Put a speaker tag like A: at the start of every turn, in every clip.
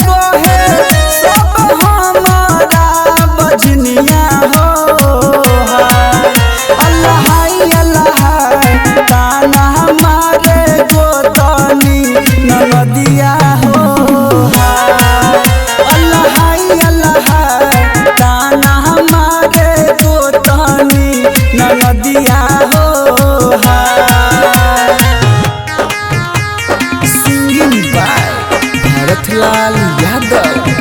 A: कहे सब हमारा बजनिया हो अल्लाह ताना हमारे गोतनी नदिया हो अल्लाह ताना हमारे गोतनी नदिया हो सिंगिंग बाय भरतलाल यादव।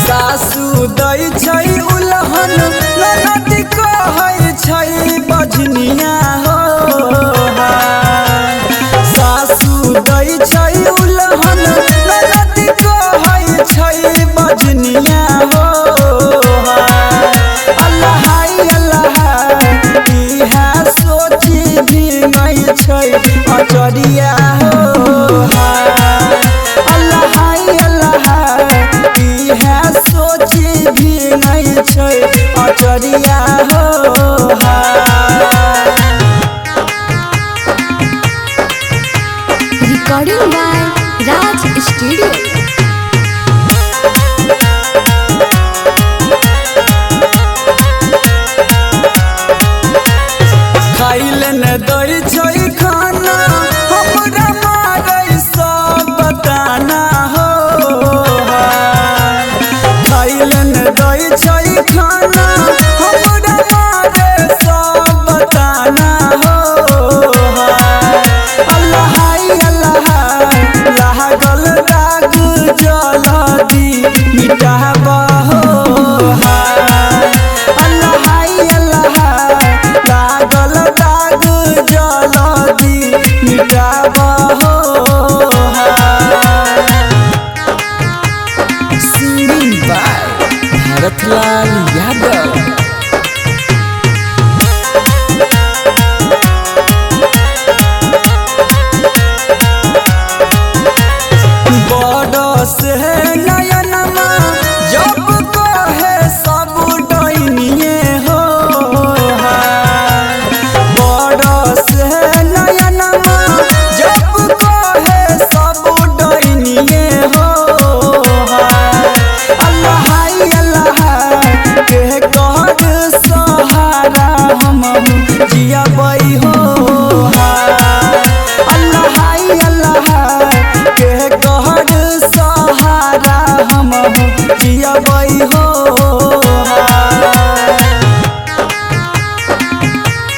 A: सासू दै छै उलहन ननद कहै छै बजनिया हो सासू दै छै उलहन ननद कहै छै बजनिया हो अल्लाह इहा सोची भी नहीं छै अचरिया हो अल्लाह इहा सोची भी नहीं छै अचरिया हो
B: रिकॉर्डिंग बाय राज स्टूडियो।
A: खाइल न दै छै खाना हमरा मारै सब बताना हो खाइल न दै छै खाना हमरा मारे सब बताना हो अल्लाह लागल दाग जल्दी मिटाबा हो अल्लाह लागल दाग जल्दी मिटाबा हो सिंगिंग बाय भरतलाल यादव। बड़ से नयनमा जब कहे सब डैनिए हो बड़ से नयनमा जब कहे सब डैनिए हो अल्लाह के कहर सहारा हम जियबै हो अल्लाह के कहर सहारा हम जियबै हो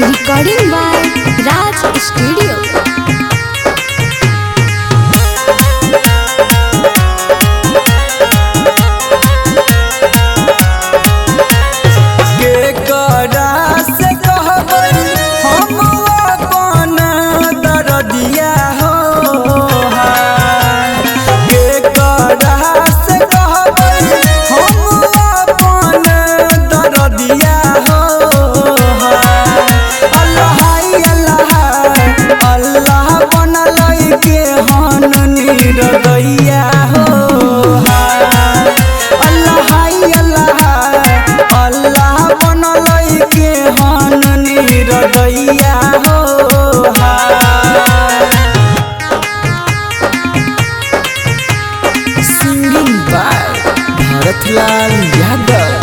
B: रिकॉर्डिंग बाय राज स्टूडियो।
A: के करा से कहबै हम अपन दर्दिया हो के करा से कहबै हम अपन दर्दिया हो अल्लाह बनल के हन निर्दया हो अल्लाह बनल के हन निर्दया हो सिंगिंग बाय भरतलाल यादव।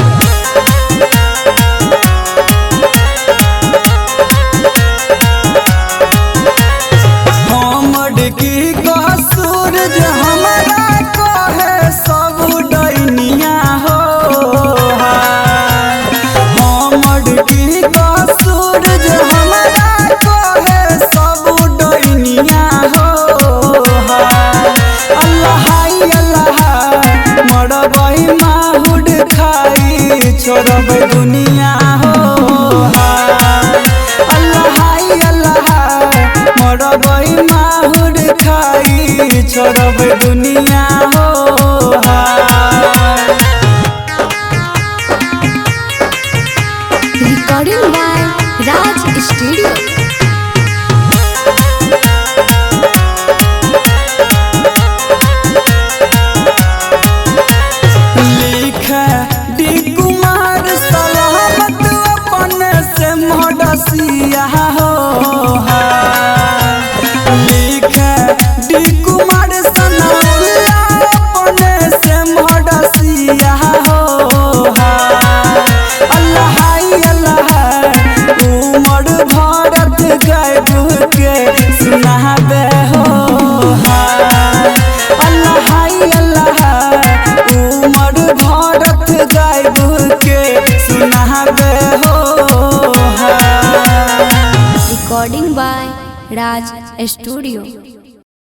A: की कसूर हमारा कहे सब डैनिया हो हमर की कसूर हमारा कहे सब डैनिया हो अल्लाह मरबै माहुड खाई छोड़बै दुनिया हो अल्लाह मरबै माहुड खाई छोड़बै दुनिया हो
B: रिकॉर्डिंग बाय राज स्टूडियो।
A: लिखा डी कुमार सलाह गायब के सुनाबे हो
B: Recording by Raj Studio.